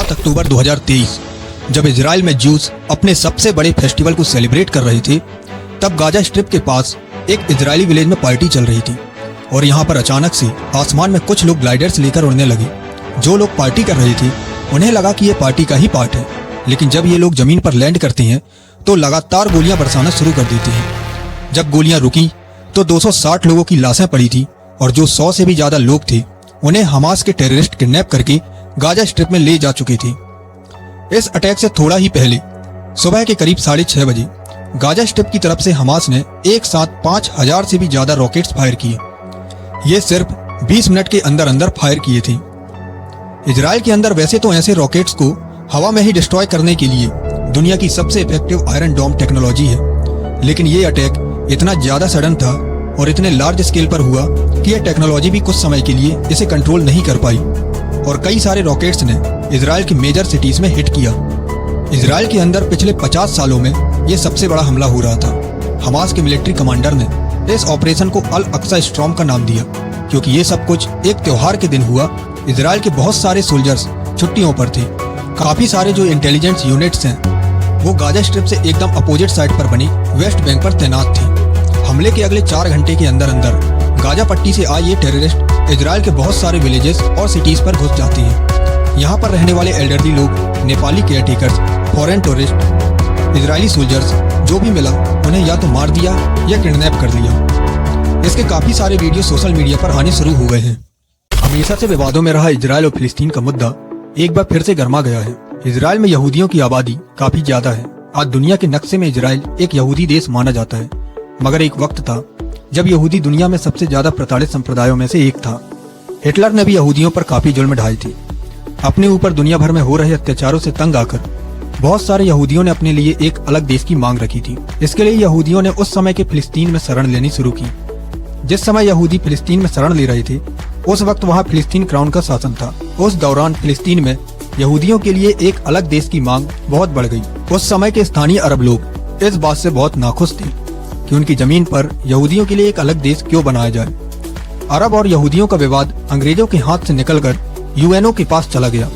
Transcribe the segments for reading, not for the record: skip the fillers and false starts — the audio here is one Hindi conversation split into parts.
7 अक्टूबर 2023 जब इजराइल में ज्यूज अपने सबसे बड़े फेस्टिवल को सेलिब्रेट कर रहे थे, तब गाजा स्ट्रिप के पास एक इजरायली विलेज में पार्टी चल रही थी और यहाँ पर अचानक से आसमान में कुछ लोग ग्लाइडर्स लेकर उड़ने लगे। जो लोग पार्टी कर रहे थे उन्हें लगा कि ये पार्टी का ही पार्ट है, लेकिन जब ये लोग जमीन पर लैंड करते हैं तो लगातार गोलियां बरसाना शुरू कर देते हैं। जब गोलियां रुकी तो 260 लोगों की लाशें पड़ी थी और जो 100 से भी ज्यादा लोग थे उन्हें हमास के टेररिस्ट किडनैप करके गाजा स्ट्रिप में ले जा चुके थे। इस अटैक से थोड़ा ही पहले सुबह के करीब 6:30 बजे गाजा स्ट्रिप की तरफ से हमास ने एक साथ 5000 से भी ज्यादा रॉकेट्स फायर किए। ये सिर्फ 20 मिनट के अंदर अंदर फायर किए थे। इजराइल के अंदर वैसे तो ऐसे रॉकेट्स को हवा में ही डिस्ट्रॉय करने के लिए दुनिया की सबसे इफेक्टिव आयरन डोम टेक्नोलॉजी है, लेकिन ये अटैक इतना ज्यादा सडन था और इतने लार्ज स्केल पर हुआ कि यह टेक्नोलॉजी भी कुछ समय के लिए इसे कंट्रोल नहीं कर पाई और कई सारे रॉकेट्स ने इजराइल की मेजर सिटीज में हिट किया। इजराइल के अंदर पिछले 50 सालों में यह सबसे बड़ा हमला हो रहा था। हमास के मिलिट्री कमांडर ने इस ऑपरेशन को अल अक्सा स्टॉर्म का नाम दिया क्योंकि ये सब कुछ एक त्योहार के दिन हुआ। इजराइल के बहुत सारे सोल्जर्स छुट्टियों पर थे। काफी सारे जो इंटेलिजेंस यूनिट्स हैं वो गाजा स्ट्रिप से एकदम अपोजिट साइड पर बनी वेस्ट बैंक पर तैनात थे। हमले के अगले 4 घंटे के अंदर अंदर गाजा पट्टी से आए ये टेररिस्ट इजराइल के बहुत सारे विलेजेस और सिटीज पर घुस जाते हैं। यहाँ पर रहने वाले एल्डरली लोग, Nepali caretakers, foreign tourist, Israeli soldiers जो भी मिला उन्हें या तो मार दिया या किडनैप कर लिया। इसके काफी सारे वीडियो सोशल मीडिया पर आने शुरू हो गए हैं। हमेशा से विवादों में रहा इजराइल और फिलिस्तीन का मुद्दा एक बार फिर से गर्मा गया है। इजराइल में यहूदियों की आबादी काफी ज्यादा है। आज दुनिया के नक्शे में इजराइल एक यहूदी देश माना जाता है, मगर एक वक्त था जब यहूदी दुनिया में सबसे ज्यादा प्रताड़ित संप्रदायों में से एक था। हिटलर ने भी यहूदियों पर काफी जुल्म ढाए थे। अपने ऊपर दुनिया भर में हो रहे अत्याचारों से तंग आकर बहुत सारे यहूदियों ने अपने लिए एक अलग देश की मांग रखी थी। इसके लिए यहूदियों ने उस समय के फिलिस्तीन में शरण लेनी शुरू की। जिस समय यहूदी फिलिस्तीन में शरण ले रहे थे उस वक्त वहाँ फिलिस्तीन क्राउन का शासन था। उस दौरान फिलिस्तीन में यहूदियों के लिए एक अलग देश की मांग बहुत बढ़ गई। उस समय के स्थानीय अरब लोग इस बात से बहुत नाखुश थे कि उनकी जमीन पर यहूदियों के लिए एक अलग देश क्यों बनाया जाए। अरब और यहूदियों का विवाद अंग्रेजों के हाथ से निकलकर यूएनओ के पास चला गया।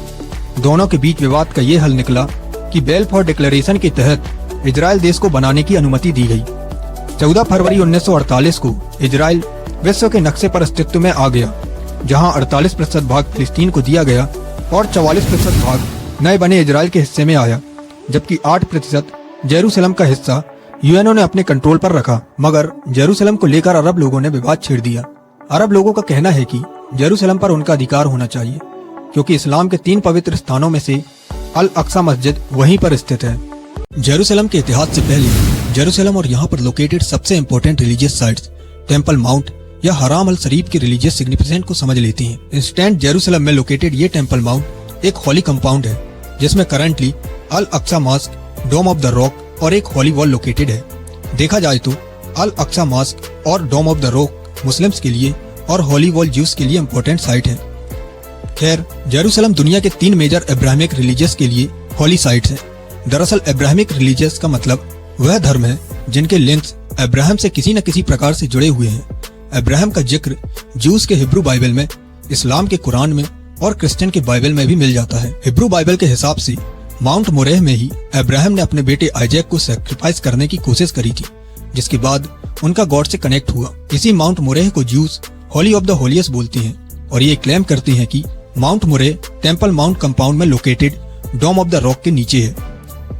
दोनों के बीच विवाद का ये हल निकला कि बेलफोर डिक्लेरेशन के तहत इजराइल देश को बनाने की अनुमति दी गई। 14 फरवरी 1948 को इजराइल विश्व के नक्शे पर अस्तित्व में आ गया, जहां 48% भाग फिलिस्तीन को दिया गया और 44% भाग नए बने इजराइल के हिस्से में आया, जबकि 8% जेरूसलम का हिस्सा यूएनओ ने अपने कंट्रोल पर रखा। मगर जेरूसलम को लेकर अरब लोगों ने विवाद छेड़ दिया। अरब लोगों का कहना है कि जेरूसलम पर उनका अधिकार होना चाहिए क्योंकि इस्लाम के 3 पवित्र स्थानों में से अल अक्सा मस्जिद वहीं पर स्थित है। जेरूसलम के इतिहास से पहले जेरूसलम और यहाँ पर लोकेटेड सबसे important religious sites temple mount या हराम अल शरीफ की रिलीजियस सिग्निफिकेंस को समझ लेती हैं। इंस्टेंट जेरूसलम में लोकेटेड ये टेम्पल माउंट एक हॉली कंपाउंड है जिसमें currently Al Aqsa Mosque, Dome of the Rock और एक हॉली वॉल लोकेटेड है। देखा जाए तो अल अक्सा मॉस्क और डोम ऑफ द रॉक मुस्लिम्स के लिए और हॉली वॉल ज्यूस के लिए इम्पोर्टेंट साइट है। खैर, जेरूसलम दुनिया के 3 मेजर अब्राहमिक रिलीजियस के लिए हॉली साइट्स हैं। दरअसल अब्राहमिक रिलीजियस का मतलब वह धर्म है जिनके लिंक्स अब्राहम से किसी न किसी प्रकार से जुड़े हुए हैं। अब्राहम का जिक्र ज्यूस के हिब्रू बाइबल में, इस्लाम के कुरान में और क्रिश्चियन के बाइबल में भी मिल जाता है। हिब्रू बाइबल के हिसाब से माउंट मोरेह में ही अब्राहम ने अपने बेटे आइजैक को सैक्रिफाइस करने की कोशिश करी थी, जिसके बाद उनका गॉड से कनेक्ट हुआ। इसी माउंट मोरेह को Jews holy of the holiest बोलते हैं और ये क्लेम करते हैं कि mount Moriah temple mount compound में located dome of the rock के नीचे है।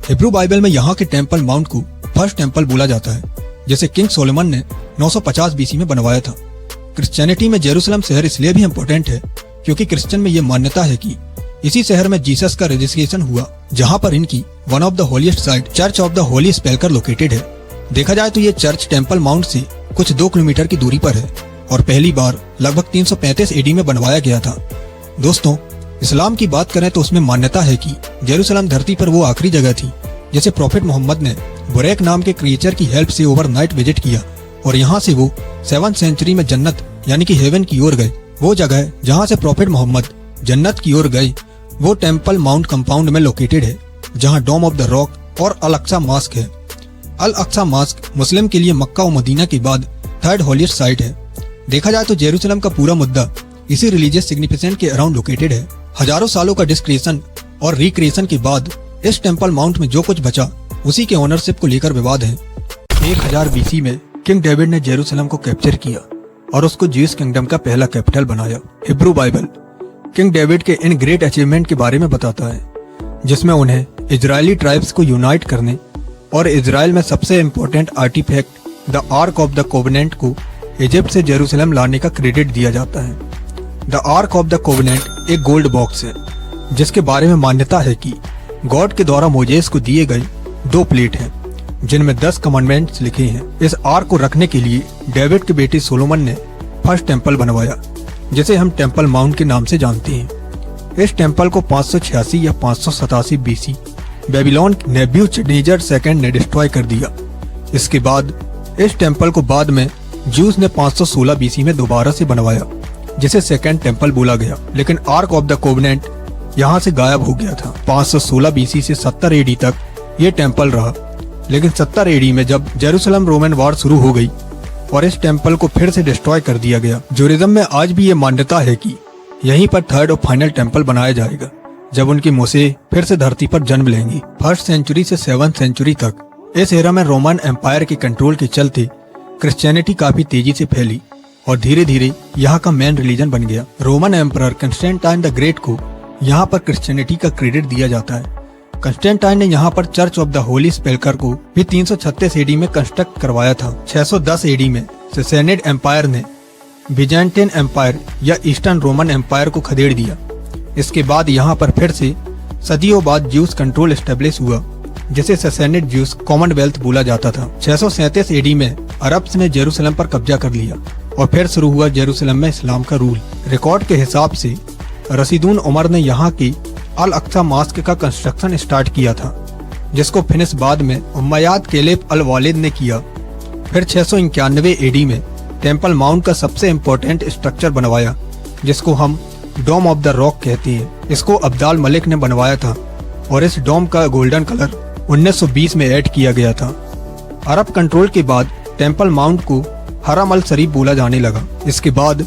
हिब्रू बाइबल में यहाँ के टेम्पल माउंट को फर्स्ट टेम्पल बोला जाता है, जैसे किंग सोलोमन ने 950 बीसी में बनवाया था। क्रिश्चियनिटी में जेरूसलम शहर इसलिए भी इम्पोर्टेंट है क्योंकि क्रिश्चियन में ये मान्यता है कि इसी शहर में जीसस का रजिस्ट्रेशन हुआ, जहाँ पर इनकी one of the holiest site church of the holy sepulchre located है। देखा जाए तो ये चर्च टेम्पल माउंट से कुछ 2 किलोमीटर की दूरी पर है और पहली बार लगभग 335 एडी में बनवाया गया था। दोस्तों, इस्लाम की बात करें तो उसमें मान्यता है कि जेरूसलम धरती पर वो आखिरी जगह थी जिसे प्रॉफिट मोहम्मद ने बुरैक नाम के क्रिएचर की हेल्प से ओवरनाइट विजिट किया और यहाँ से वो 7th सेंचुरी में जन्नत यानी कि हेवन की ओर गए। वो जगह जहाँ से प्रॉफिट मोहम्मद जन्नत की ओर गए वो टेम्पल माउंट कंपाउंड में लोकेटेड है, जहाँ डोम ऑफ द रॉक और अल अक्सा मॉस्क है। अल अक्सा मॉस्क मुस्लिम के लिए मक्का और मदीना के बाद 3rd हॉलीएस्ट साइट है। देखा जाए तो जेरूसलम का पूरा मुद्दा इसी रिलीजियस सिग्निफिकेंस के अराउंड लोकेटेड है। हजारों सालों का डिस्क्रिप्शन और रिक्रिएशन के बाद इस टेम्पल माउंट में जो कुछ बचा उसी के ओनरशिप को लेकर विवाद है। 1000 BC में किंग डेविड ने जेरूसलम को कैप्चर किया और उसको ज्यूइश किंगडम का पहला कैपिटल बनाया। हिब्रू बाइबल किंग डेविड के इन ग्रेट अचीवमेंट के बारे में बताता है, जिसमें उन्हें इजरायली ट्राइब्स को यूनाइट करने और इजराइल में सबसे important artefact the Ark of the Covenant को इजिप्ट से जेरूसलम लाने का क्रेडिट दिया जाता है। The Ark of the Covenant एक गोल्ड बॉक्स है जिसके बारे में मान्यता है कि गॉड के द्वारा मोजेस को दिए गए 2 प्लेट हैं जिनमें 10 कमांडमेंट्स लिखे हैं। इस आर्क को रखने के लिए डेविड के बेटे सोलोमन ने फर्स्ट टेम्पल बनवाया, जिसे हम टेम्पल माउंट के नाम से जानते हैं। इस टेम्पल को 586 या 587 BC बेबीलोन नेबूकदनेस्सर सेकंड ने डिस्ट्रॉय कर दिया। इसके बाद इस टेम्पल को बाद में ज्यूज ने 516 BC में दोबारा से बनवाया, जिसे सेकंड टेम्पल बोला गया। लेकिन आर्क ऑफ द कोवेनेंट यहाँ से गायब हो गया था। 516 BC से 70 AD तक ये टेम्पल रहा, लेकिन 70 AD में जब जेरूसलम रोमन वॉर शुरू हो गई और इस टेम्पल को फिर से डिस्ट्रॉय कर दिया गया। जूडाइज्म में आज भी ये मान्यता है कि यहीं पर थर्ड और फाइनल टेम्पल बनाया जाएगा जब उनकी मूसे फिर से धरती पर जन्म लेंगी। 1st सेंचुरी से 7th सेंचुरी तक इस एरा में रोमन एम्पायर के कंट्रोल के चलते क्रिश्चियनिटी काफी तेजी से फैली और धीरे धीरे यहाँ का मेन रिलीजन बन गया। रोमन एम्परर कंस्टेंटाइन द ग्रेट को यहाँ पर क्रिश्चियनिटी का क्रेडिट दिया जाता है। कंस्टेंटाइन ने यहाँ पर चर्च ऑफ द होली सेपल्कर को भी 336 AD में कंस्ट्रक्ट करवाया था। 610 AD में सैसेनिड एम्पायर ने बिजेंटाइन एम्पायर या ईस्टर्न रोमन एम्पायर को खदेड़ दिया। इसके बाद यहाँ पर फिर से सदियों बाद ज्यूस कंट्रोल एस्टेब्लिश हुआ, जिसे सैसेनिड ज्यूस कॉमनवेल्थ बोला जाता था। 637 AD में अरब्स ने जेरूसलम पर कब्जा कर लिया और फिर शुरू हुआ जेरूसलम में इस्लाम का रूल। रिकॉर्ड के हिसाब से रशीदुन उमर ने यहाँ की अल अक्सा मास्क का कंस्ट्रक्शन स्टार्ट किया था, जिसको फिनिश बाद में उम्मयाद केलेब अल वालिद ने किया। फिर 691 AD में टेम्पल माउंट का सबसे इम्पोर्टेंट स्ट्रक्चर बनवाया, जिसको हम डोम ऑफ द रॉक कहते हैं। इसको अब्दाल मलिक ने बनवाया था और इस डोम का गोल्डन कलर 1920 में ऐड किया गया था। अरब कंट्रोल के बाद टेम्पल माउंट को हरम अल शरीफ बोला जाने लगा। इसके बाद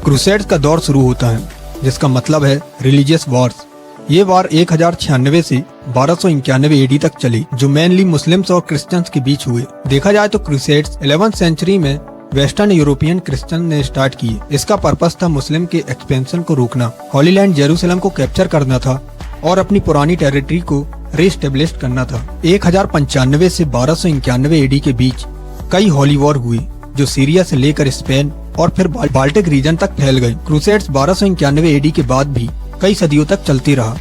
क्रूसेड्स का दौर शुरू होता है, जिसका मतलब है रिलीजियस वॉर्स। ये वार 1096 से 1291 AD तक चली, जो मेनली मुस्लिम्स और क्रिश्चियंस के बीच हुए। देखा जाए तो क्रूसेड्स 11th सेंचुरी में वेस्टर्न यूरोपियन क्रिश्चियन ने स्टार्ट किए। इसका पर्पस था मुस्लिम के एक्सपेंशन को रोकना, होली लैंड जेरूसलम को कैप्चर करना था और अपनी पुरानी टेरिटरी को रीस्टेब्लिश करना था। 1095 से 1291 AD के बीच कई होली वॉर हुए, जो सीरिया से लेकर स्पेन और फिर बाल्टिक रीजन तक फैल गए। क्रूसेड्स 1291 AD के बाद भी कई सदियों तक चलती रहा,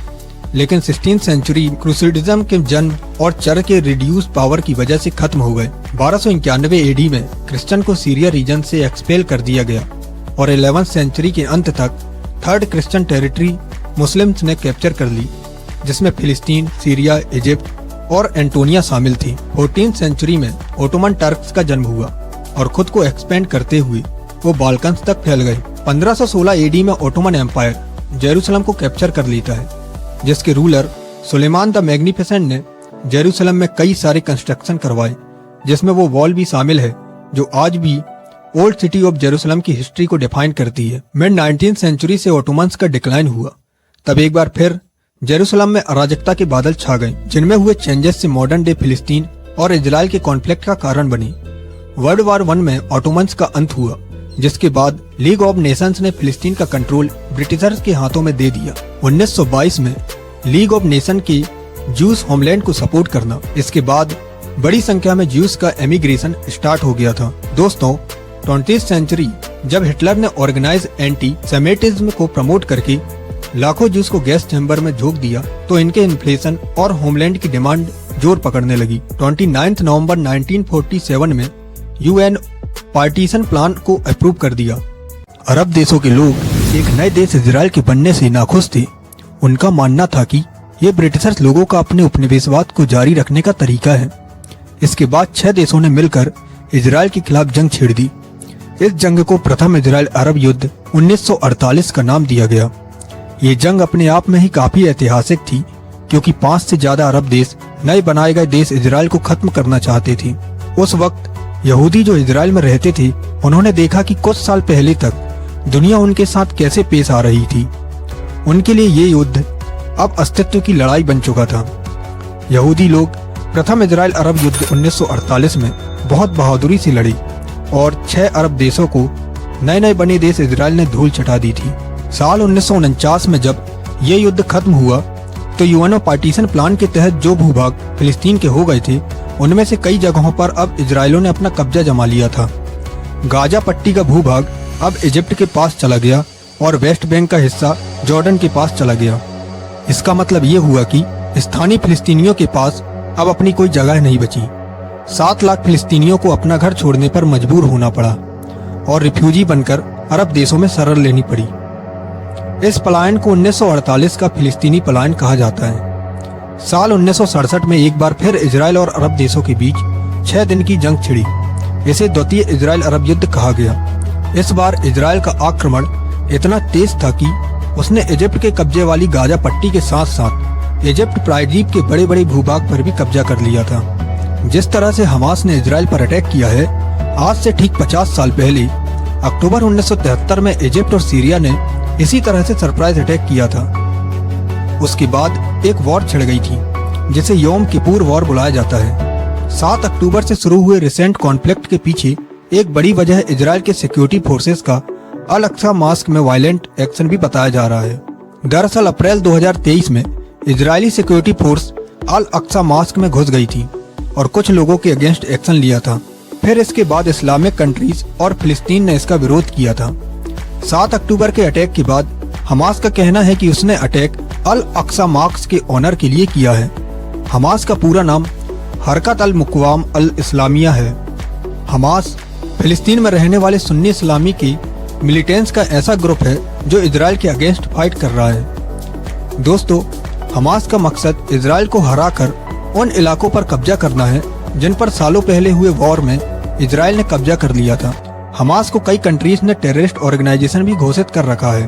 लेकिन 16th सेंचुरी क्रूसेडिज्म के जन्म और चर्च के रिड्यूस पावर की वजह से खत्म हो गए। 1291 AD में क्रिश्चियन को सीरिया रीजन से एक्सपेल कर दिया गया और 11th सेंचुरी के अंत तक थर्ड क्रिश्चियन टेरिटरी मुस्लिम्स ने कैप्चर कर ली, जिसमें फिलिस्तीन, सीरिया, इजिप्ट और एंटोनिया शामिल थी। 14th सेंचुरी में ओटोमन टर्क्स का जन्म हुआ और खुद को एक्सपेंड करते हुए वो बाल्कन्स तक फैल गए। 1516 AD में ओटोमन एम्पायर जेरूसलम को कैप्चर कर लेता है, जिसके रूलर सुलेमान द मैग्निफिसेंट ने जेरूसलम में कई सारे कंस्ट्रक्शन करवाए, जिसमें वो वॉल भी शामिल है जो आज भी ओल्ड सिटी ऑफ जेरूसलम की हिस्ट्री को डिफाइन करती है। मिड 19th सेंचुरी से ओटोमन्स का डिक्लाइन हुआ, तब एक बार फिर जेरूसलम में अराजकता के बादल छा गए, जिनमें हुए चेंजेस से मॉडर्न डे फिलिस्तीन और इजराइल के कॉन्फ्लिक्ट का कारण बनी। वर्ल्ड वॉर 1 में ओटोमन्स का अंत हुआ, जिसके बाद लीग ऑफ नेशंस ने फिलिस्तीन का कंट्रोल ब्रिटिशर्स के हाथों में दे दिया। 1922 में लीग ऑफ नेशन के ज्यूस होमलैंड को सपोर्ट करना। इसके बाद बड़ी संख्या में ज्यूस का एमिग्रेशन स्टार्ट हो गया था। दोस्तों, 20th सेंचुरी जब हिटलर ने ऑर्गेनाइज एंटी सेमेटिज्म को प्रमोट करके लाखों ज्यूस को गैस चैम्बर में झोंक दिया, तो इनके इन्फ्लेशन और होमलैंड की डिमांड जोर पकड़ने लगी। 29 नवंबर 1947 में यूएन पार्टीशन प्लान को अप्रूव कर दिया। अरब देशों के लोग एक नए देश इजराइल के बनने से नाखुश थे। उनका मानना था कि ये ब्रिटिशर्स लोगों का अपने उपनिवेशवाद को जारी रखने का तरीका है। इसके बाद 6 देशों ने मिलकर इजराइल के खिलाफ जंग छेड़ दी। इस जंग को प्रथम इजराइल अरब युद्ध 1948 का नाम दिया गया। ये जंग अपने आप में ही काफी ऐतिहासिक थी, क्योंकि 5 से ज्यादा अरब देश नए बनाए गए देश इजराइल को खत्म करना चाहते थे। उस वक्त यहूदी जो इजराइल में रहते थे, उन्होंने देखा कि कुछ साल पहले तक दुनिया उनके साथ कैसे पेश आ रही थी। उनके लिए ये युद्ध अब अस्तित्व की लड़ाई बन चुका था। यहूदी लोग प्रथम इजराइल अरब युद्ध 1948 में बहुत बहादुरी से लड़ी और 6 अरब देशों को नए नए बने देश इजराइल ने धूल चटा दी थी। साल 1949 में जब ये युद्ध खत्म हुआ तो यूएनओ पार्टीशन प्लान के तहत जो भूभाग फिलिस्तीन के हो गए थे उनमें से कई जगहों पर अब इजराइलियों ने अपना कब्जा जमा लिया था। गाजा पट्टी का भूभाग अब इजिप्ट के पास चला गया और वेस्ट बैंक का हिस्सा जॉर्डन के पास चला गया। इसका मतलब ये हुआ कि स्थानीय फिलिस्तीनियों के पास अब अपनी कोई जगह नहीं बची। 7 लाख फिलिस्तीनियों को अपना घर छोड़ने पर मजबूर होना पड़ा और रिफ्यूजी बनकर अरब देशों में शरण लेनी पड़ी। इस पलायन को 1948 का फिलिस्तीनी पलायन कहा जाता है। साल 1967 में एक बार फिर इजराइल और अरब देशों के बीच 6 दिन की जंग छिड़ी। इसे द्वितीय इजराइल अरब युद्ध कहा गया। इस बार इजराइल का आक्रमण इतना तेज था कि उसने इजिप्ट के कब्जे वाली गाजा पट्टी के साथ साथ इजिप्ट प्रायद्वीप के बड़े बड़े भूभाग पर भी कब्जा कर लिया था। जिस तरह से हमास ने इजराइल पर अटैक किया है, आज से ठीक 50 साल पहले अक्टूबर 1973 में इजिप्ट और सीरिया ने इसी तरह से सरप्राइज अटैक किया था। उसके बाद एक वॉर छिड़ गई थी जिसे योम किपुर वॉर बुलाया जाता है। 7 अक्टूबर से शुरू हुए रिसेंट कॉन्फ्लिक्ट के पीछे एक बड़ी वजह इजराइल के सिक्योरिटी फोर्सेस का अल अक्सा मास्क में वायलेंट एक्शन भी बताया जा रहा है। दरअसल अप्रैल 2023 में इजरायली सिक्योरिटी फोर्स अल अक्सा मास्क में घुस गई थी और कुछ लोगों के अगेंस्ट एक्शन लिया था। फिर इसके बाद इस्लामिक कंट्रीज और फिलिस्तीन ने इसका विरोध किया था। 7 अक्टूबर के अटैक के बाद हमास का कहना है कि उसने अटैक अल अक्सा मास्क के ऑनर के लिए किया है। हमास का पूरा नाम हरकत अल मुक़वाम अल इस्लामिया है। हमास फिलिस्तीन में रहने वाले सुन्नी इस्लामी के मिलिटेंट्स का ऐसा ग्रुप है जो इजराइल के अगेंस्ट फाइट कर रहा है। दोस्तों, हमास का मकसद इजराइल को हराकर उन इलाकों पर कब्जा करना है जिन पर सालों पहले हुए वॉर में इजराइल ने कब्जा कर लिया था। हमास को कई कंट्रीज ने टेररिस्ट ऑर्गेनाइजेशन भी घोषित कर रखा है।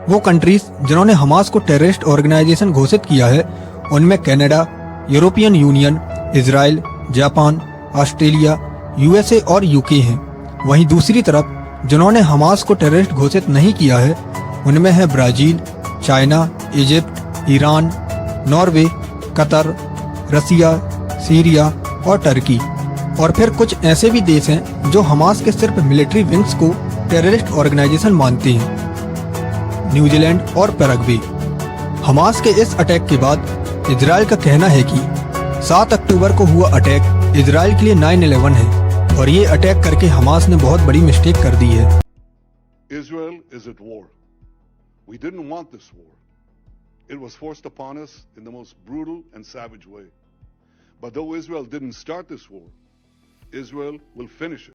वो कंट्रीज जिन्होंने हमास को टेररिस्ट ऑर्गेनाइजेशन घोषित किया है उनमें Canada, European union, Israel, Japan, Australia, USA और यूके हैं। वहीं दूसरी तरफ जिन्होंने हमास को टेररिस्ट घोषित नहीं किया है उनमें है Brazil, China, Egypt, Iran, Norway, Qatar, Russia, Syria और टर्की। और फिर कुछ ऐसे भी देश हैं जो हमास के सिर्फ मिलिट्री विंग्स को टेररिस्ट ऑर्गेनाइजेशन मानते हैं, न्यूजीलैंड और पैराग्वे। हमास के इस अटैक के बाद इजराइल का कहना है कि 7 अक्टूबर को हुआ अटैक इजराइल के लिए 9/11 है और ये अटैक करके हमास ने बहुत बड़ी मिस्टेक कर दी है। Israel is at war. We didn't want this war. It was forced upon us in the most brutal and savage way. But though Israel didn't start this war, Israel will finish it.